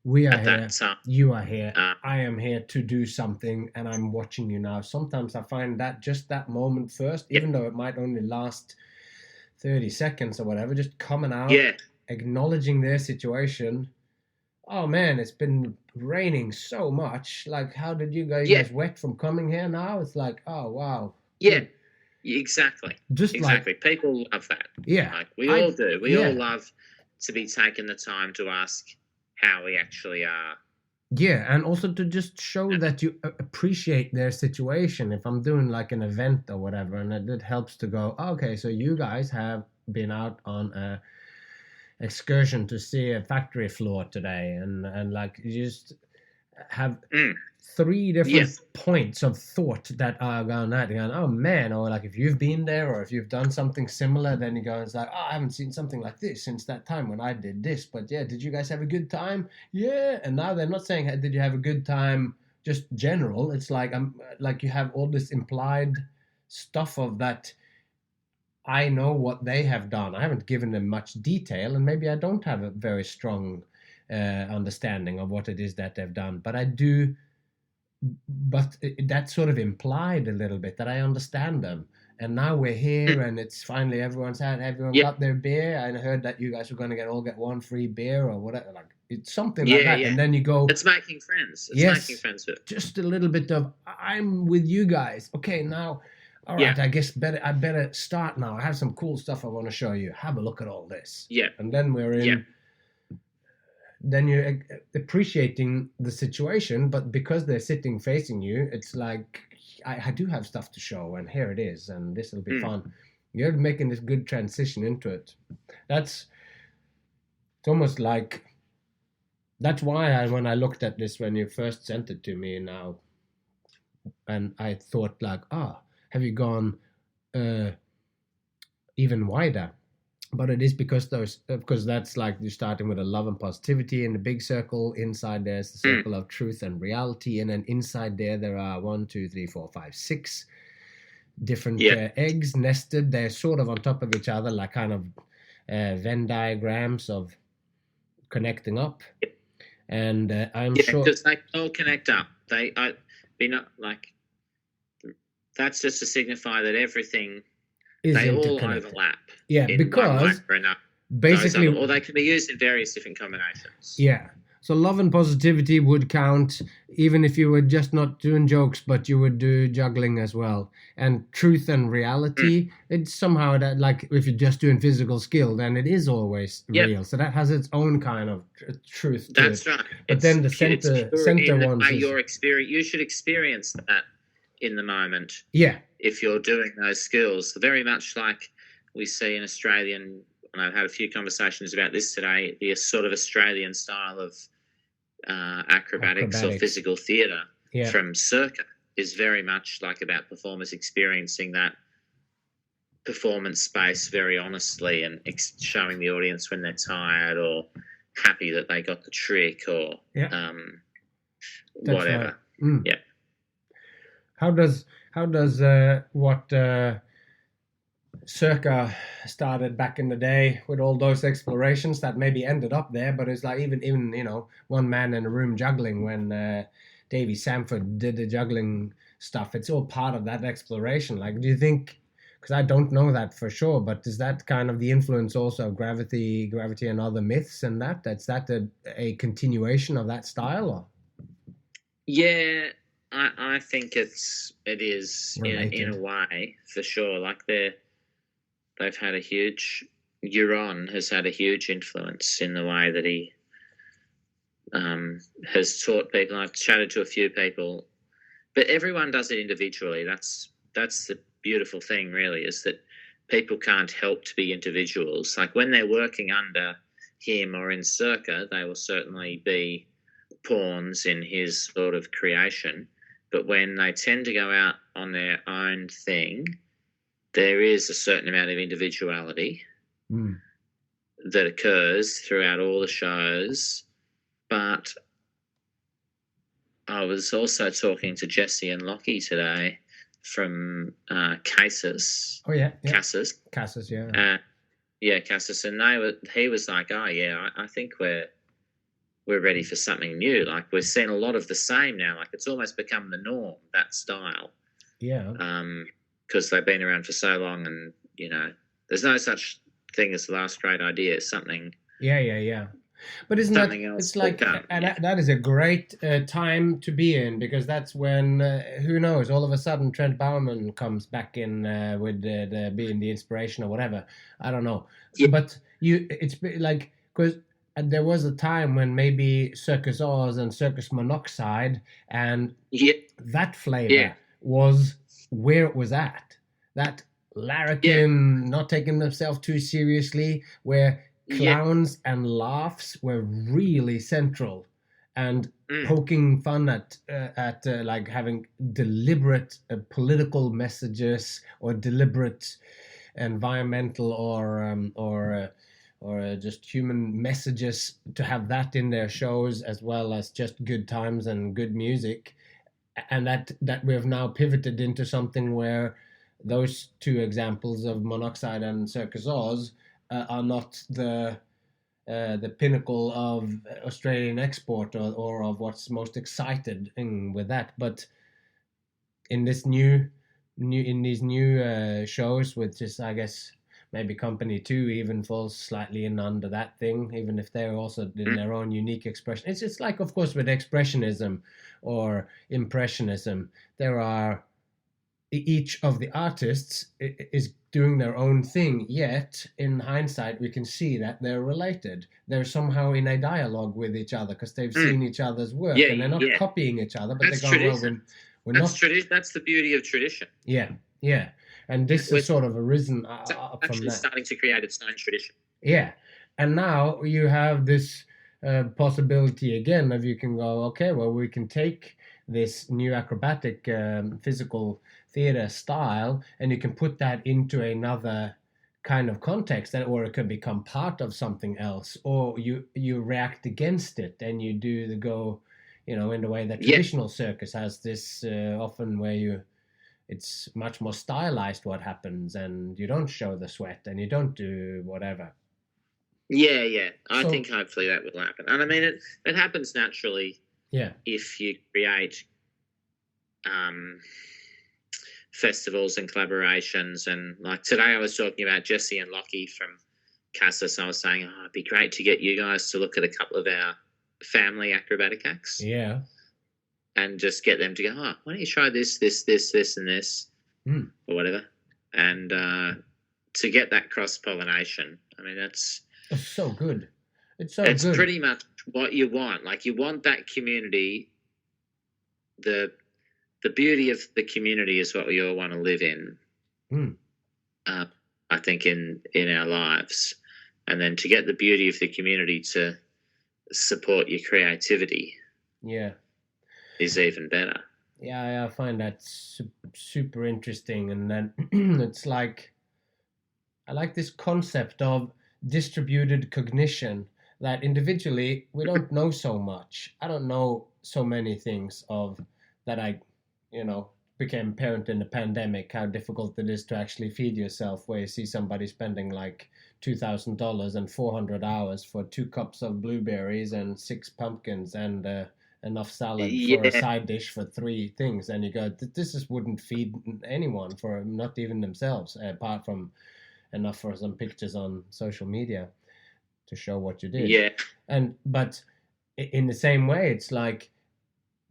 We are here. You are here. I am here to do something, and I'm watching you now. Sometimes I find that just that moment first, even though it might only last 30 seconds or whatever, just coming out, acknowledging their situation. Oh man, it's been raining so much. Like, how did you guys wet from coming here now? It's like, oh wow. Yeah, exactly. Exactly. People love that. Yeah. Like we all do. We all love to be taking the time to ask how we actually are Yeah, and also to just show that you appreciate their situation. If I'm doing like an event or whatever, and it helps to go, "Oh, okay, so you guys have been out on a excursion to see a factory floor today, and like you just have three different points of thought that are going at, going, oh man, or like if you've been there or if you've done something similar, then you go, it's like, oh, I haven't seen something like this since that time when I did this, but yeah, did you guys have a good time? Yeah. And now they're not saying, did you have a good time, just general. It's like, like you have all this implied stuff of that. I know what they have done. I haven't given them much detail, and maybe I don't have a very strong understanding of what it is that they've done, but I do. But that's sort of implied a little bit that I understand them. And now we're here, and it's finally everyone got their beer. I heard that you guys were going to get one free beer or whatever. Like it's something like that. Yeah. And then you go, it's making friends. Making friends with. Just a little bit of I'm with you guys. Okay, now. All right, I guess I better start now. I have some cool stuff I want to show you. Have a look at all this. Yeah. And then we're in. Yeah. Then you're appreciating the situation, but because they're sitting facing you, it's like, I do have stuff to show, and here it is, and this will be fun. You're making this good transition into it. It's almost like, that's why when I looked at this when you first sent it to me now, and I thought like, have you gone even wider? But it is because that's like you're starting with a love and positivity in the big circle. Inside there's the circle of truth and reality, and then inside there are 1, 2, 3, 4, 5, 6 different eggs nested. They're sort of on top of each other, like kind of Venn diagrams of connecting up. And I'm sure because they all connect up. That's just to signify that everything. They all overlap. Yeah, because basically, or they can be used in various different combinations. Yeah. So love and positivity would count even if you were just not doing jokes, but you would do juggling as well. And truth and reality, it's somehow that, like if you're just doing physical skill, then it is always real. So that has its own kind of truth to That's it. Right. But then the center ones is... your experience, you should experience that in the moment. Yeah. If you're doing those skills, very much like we see in Australian, and I've had a few conversations about this today, the sort of Australian style of acrobatics or physical theatre from circa is very much like about performers experiencing that performance space very honestly and showing the audience when they're tired or happy that they got the trick or whatever. Right. Yeah. How does what circa started back in the day with all those explorations that maybe ended up there, but it's like even one man in a room juggling when Davy Samford did the juggling stuff, it's all part of that exploration. Like, do you think, because I don't know that for sure, but is that kind of the influence also of gravity and other myths and that's that a continuation of that style? Or? Yeah, I think it is in a way for sure. Like they've had a huge. Euron has had a huge influence in the way that he has taught people. I've chatted to a few people, but everyone does it individually. That's the beautiful thing, really, is that people can't help to be individuals. Like when they're working under him or in circa, they will certainly be pawns in his sort of creation. But when they tend to go out on their own thing, there is a certain amount of individuality that occurs throughout all the shows. But I was also talking to Jesse and Lockie today from Cassis. Oh, yeah. Cassis. Cassis, yeah. Cassis. And he was like, oh, yeah, I think we're ready for something new. Like we're seeing a lot of the same now. Like it's almost become the norm, that style. Yeah. Because they've been around for so long, and there's no such thing as the last great idea. It's something. Yeah. But isn't that it's like that is a great time to be in, because that's when who knows, all of a sudden Trent Bauman comes back in with being the inspiration or whatever. I don't know. Yeah. But it's like, because there was a time when maybe Circus Oz and Circus Monoxide and that flavor was where it was at. That larrikin, not taking themselves too seriously, where clowns and laughs were really central, and poking fun at like having deliberate political messages or deliberate environmental or just human messages, to have that in their shows, as well as just good times and good music. And that we have now pivoted into something where those two examples of Monoxide and Circus Oz are not the pinnacle of Australian export or of what's most excited with that. But in this these new shows, which is, I guess, maybe Company 2 even falls slightly in under that thing, even if they're also in their own unique expression. It's just like, of course, with Expressionism or Impressionism, there are, each of the artists is doing their own thing, yet in hindsight we can see that they're related. They're somehow in a dialogue with each other because they've seen each other's work, and they're not copying each other, but that's they go, well, we're not... That's the beauty of tradition. Yeah. And this has sort of arisen from actually that. Starting to create its own tradition. Yeah. And now you have this possibility again of, you can go, okay, well, we can take this new acrobatic physical theater style, and you can put that into another kind of context, or it can become part of something else, or you react against it and you do the go, in the way that traditional circus has this often where it's much more stylized what happens, and you don't show the sweat and you don't do whatever. I think hopefully that will happen. And I mean, it happens naturally if you create festivals and collaborations. And like today I was talking about Jesse and Lockie from Cassis. I was saying, it'd be great to get you guys to look at a couple of our family acrobatic acts. Yeah. And just get them to go, why don't you try this, and this, or whatever. And to get that cross-pollination, I mean, it's so good. It's pretty much what you want. Like, you want that community. The beauty of the community is what we all want to live in, I think, in our lives. And then to get the beauty of the community to support your creativity. Yeah. Is even better. Yeah, I find that super interesting. And then it's like, I like this concept of distributed cognition, that individually we don't know so much. I don't know so many things of that I, became parent in the pandemic, how difficult it is to actually feed yourself, where you see somebody spending like $2,000 and 400 hours for 2 cups of blueberries and 6 pumpkins and enough salad for a side dish for 3 things, and you go, this wouldn't feed anyone, for not even themselves, apart from enough for some pictures on social media to show what you did. But in the same way, it's like,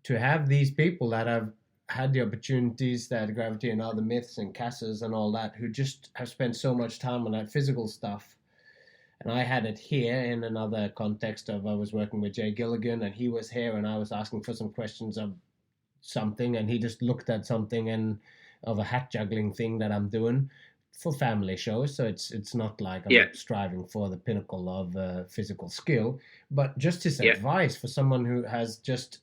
to have these people that have had the opportunities that Gravity and Other Myths and Cassis and all that, who just have spent so much time on that physical stuff. And I had it here in another context of, I was working with Jay Gilligan, and he was here, and I was asking for some questions of something, and he just looked at something and of a hat juggling thing that I'm doing for family shows. So it's not like I'm striving for the pinnacle of physical skill, but just his advice for someone who has just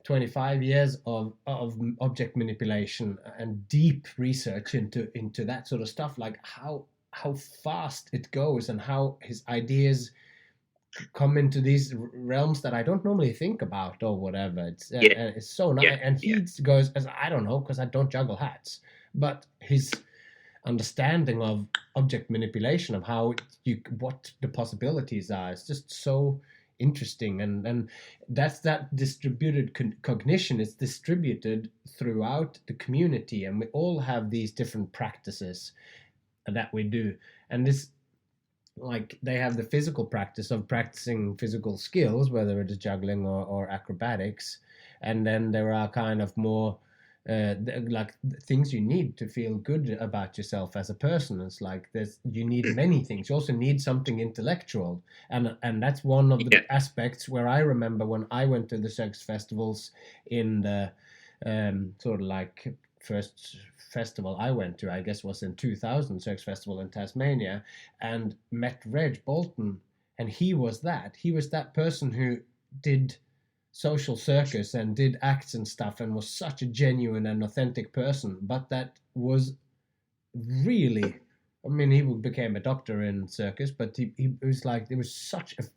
25 years of object manipulation and deep research into that sort of stuff, like how fast it goes and how his ideas come into these realms that I don't normally think about or whatever. It's so nice. And he goes, as I don't know, because I don't juggle hats, but his understanding of object manipulation, of what the possibilities are, is just so interesting. And that's that distributed cognition. It's distributed throughout the community, and we all have these different practices that we do. And this, like, they have the physical practice of practicing physical skills, whether it is juggling or acrobatics, and then there are kind of more like things you need to feel good about yourself as a person. It's like you need many things. You also need something intellectual, and that's one of the aspects where I remember when I went to the circus festivals in the sort of like first festival I went to, I guess, was in 2000, Circus Festival in Tasmania, and met Reg Bolton, and he was that person who did social circus and did acts and stuff and was such a genuine and authentic person, but that was really, I mean, he became a doctor in circus, but he was like, there was such an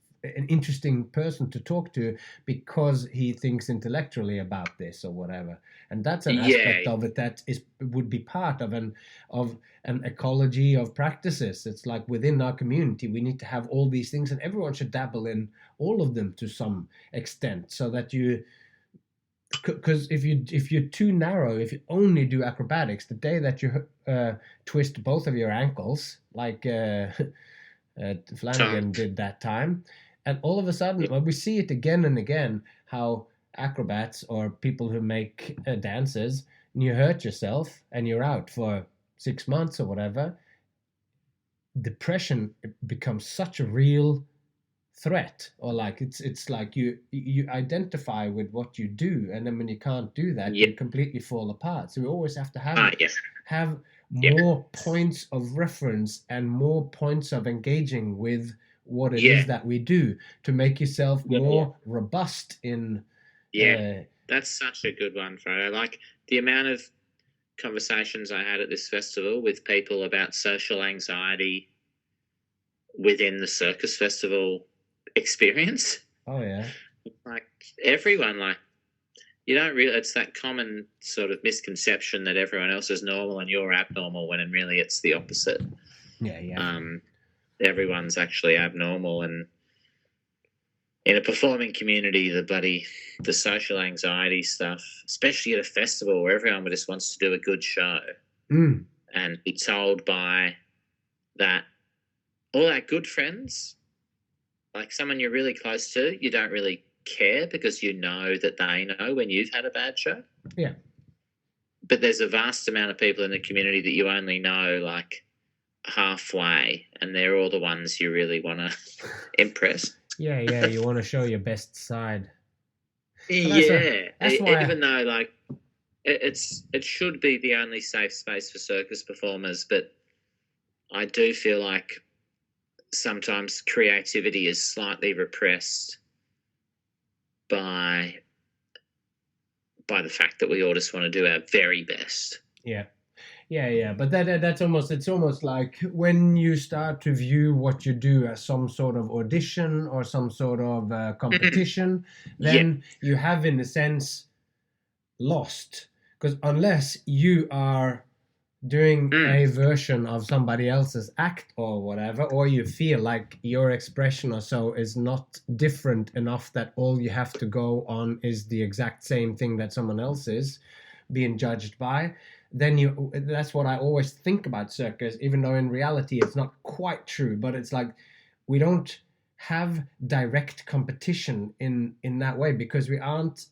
interesting person to talk to because he thinks intellectually about this or whatever, and that's an aspect of it that would be part of an ecology of practices. It's like within our community we need to have all these things, and everyone should dabble in all of them to some extent, so that because if you're too narrow, if you only do acrobatics, the day that you twist both of your ankles like Flanagan did that time. And all of a sudden, well, we see it again and again, how acrobats or people who make dances, and you hurt yourself and you're out for 6 months or whatever, depression becomes such a real threat. Or like it's like you identify with what you do, and then when you can't do that, you completely fall apart. So we always have to have more points of reference and more points of engaging with what it is that we do to make yourself more robust in that's such a good one, Fredo. Like the amount of conversations I had at this festival with people about social anxiety within the circus festival experience. Like everyone, like you don't really, it's that common sort of misconception that everyone else is normal and you're abnormal, when in really it's the opposite. Everyone's actually abnormal, and in a performing community, the social anxiety stuff, especially at a festival where everyone just wants to do a good show and be told by that all our good friends, like someone you're really close to, you don't really care because you know that they know when you've had a bad show. But there's a vast amount of people in the community that you only know like halfway, and they're all the ones you really want to impress. You want to show your best side. That's why even though like it should be the only safe space for circus performers, but I do feel like sometimes creativity is slightly repressed by the fact that we all just want to do our very best. But that's almost like when you start to view what you do as some sort of audition or some sort of competition, then you have, in a sense, lost. Because unless you are doing a version of somebody else's act or whatever, or you feel like your expression or so is not different enough that all you have to go on is the exact same thing that someone else is being judged by, then that's what I always think about circus, even though in reality it's not quite true. But it's like we don't have direct competition in that way, because we aren't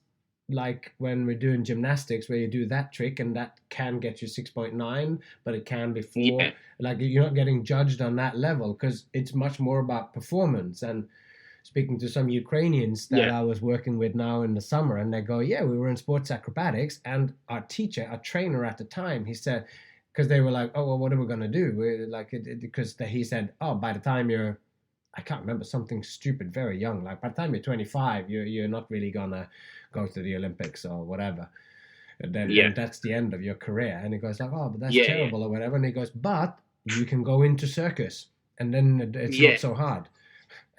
like when we're doing gymnastics where you do that trick and that can get you 6.9, but it can be 4. Like you're not getting judged on that level because it's much more about performance. And speaking to some Ukrainians that I was working with now in the summer, and they go, we were in sports acrobatics, and our trainer at the time, he said, because they were like, oh, well, what are we going to do? We're like, because he said, oh, by the time you're, I can't remember, something stupid, very young, like by the time you're 25, you're not really going to go to the Olympics or whatever. And then that's the end of your career. And he goes like, oh, but that's terrible or whatever. And he goes, but you can go into circus, and then it's not so hard.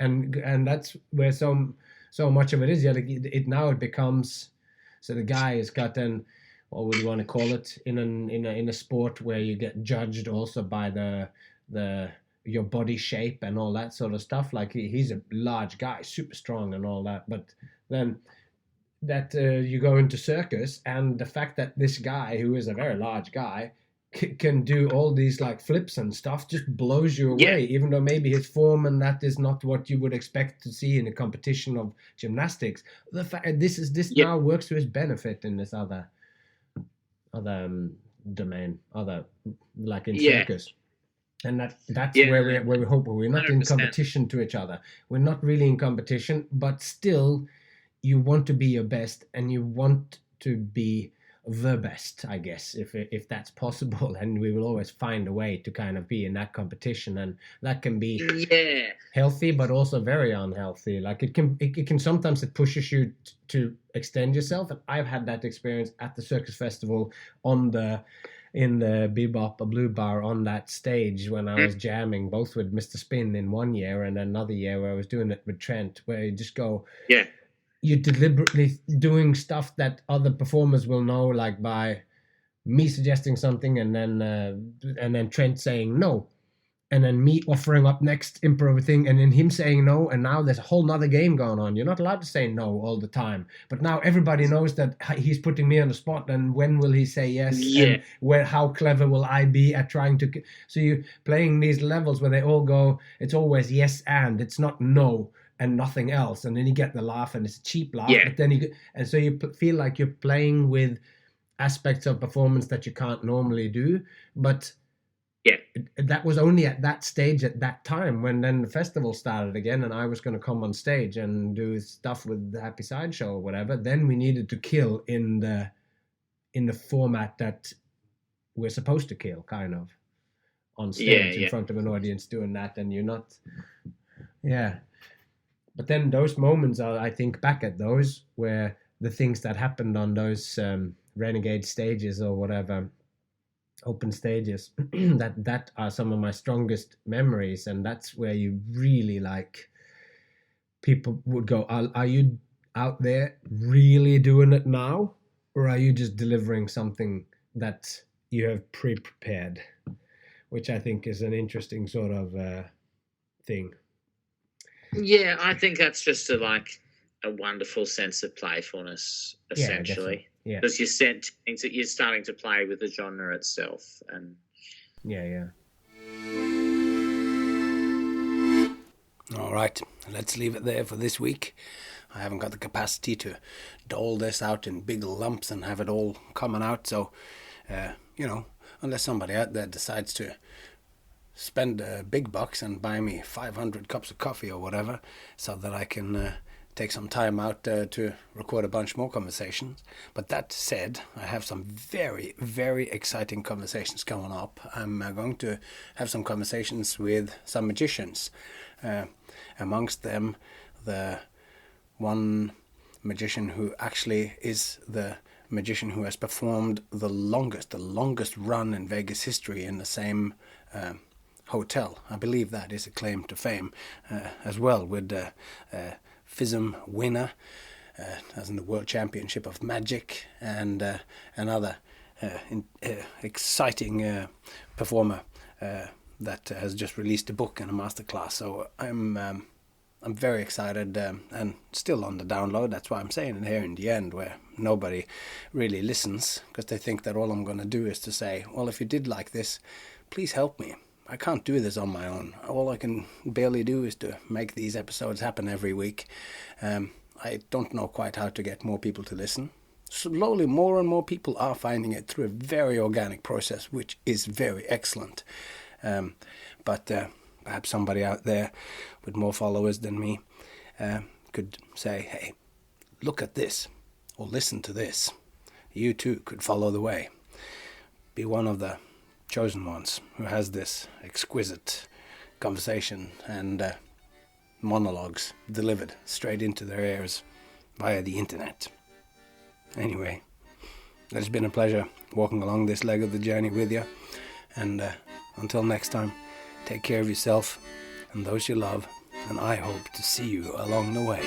And that's where so much of it is. It becomes, so the guy has got then, what would you want to call it, in a sport where you get judged also by your body shape and all that sort of stuff. Like he's a large guy, super strong and all that, but then that you go into circus, and the fact that this guy, who is a very large guy, can do all these like flips and stuff just blows you away, even though maybe his form and that is not what you would expect to see in a competition of gymnastics. The fact this now works to his benefit in this other domain, other like in circus. And that's where we hope we're not 100%. In competition to each other. We're not really in competition, but still, you want to be your best, and you want to be the best, I guess, if that's possible. And we will always find a way to kind of be in that competition, and that can be healthy, but also very unhealthy. Like it can sometimes it pushes you to extend yourself, and I've had that experience at the circus festival in the Bebop Blue Bar on that stage when I was jamming both with Mr. Spin in one year and another year where I was doing it with Trent, where you just go, you're deliberately doing stuff that other performers will know, like by me suggesting something and then Trent saying no, and then me offering up next improv thing, and then him saying no, and now there's a whole nother game going on. You're not allowed to say no all the time, but now everybody knows that he's putting me on the spot, and when will he say yes? And how clever will I be at trying to... So you're playing these levels where they all go, it's always yes and, it's not no and nothing else, and then you get the laugh, and it's a cheap laugh, but then so you feel like you're playing with aspects of performance that you can't normally do, but that was only at that stage at that time. When then the festival started again and I was going to come on stage and do stuff with the Happy Sideshow or whatever, then we needed to kill in the format that we're supposed to kill, kind of, on stage in front of an audience doing that, and you're not... But then those moments are, I think back at those, where the things that happened on those renegade stages or whatever, open stages, that are some of my strongest memories. And that's where you really, like, people would go, are you out there really doing it now, or are you just delivering something that you have pre-prepared? Which I think is an interesting sort of thing. Yeah, I think that's just a wonderful sense of playfulness, essentially. Yeah, because you're starting to play with the genre itself, and All right, let's leave it there for this week. I haven't got the capacity to dole this out in big lumps and have it all coming out. So, unless somebody out there decides to spend big bucks and buy me 500 cups of coffee or whatever, so that I can take some time out to record a bunch more conversations. But that said, I have some very, very exciting conversations coming up. I'm going to have some conversations with some magicians. Amongst them, the one magician who actually is the magician who has performed the longest run in Vegas history in the same hotel. I believe that is a claim to fame, as well, with FISM winner, as in the World Championship of Magic, and another exciting performer that has just released a book and a masterclass. So I'm very excited, and still on the download. That's why I'm saying it here in the end, where nobody really listens, because they think that all I'm going to do is to say, well, if you did like this, please help me. I can't do this on my own. All I can barely do is to make these episodes happen every week. I don't know quite how to get more people to listen. Slowly, more and more people are finding it through a very organic process, which is very excellent. But perhaps somebody out there with more followers than me could say, hey, look at this, or listen to this. You too could follow the way. Be one of the chosen ones who has this exquisite conversation and monologues delivered straight into their ears via the internet. Anyway, it's been a pleasure walking along this leg of the journey with you, and until next time, take care of yourself and those you love, and I hope to see you along the way.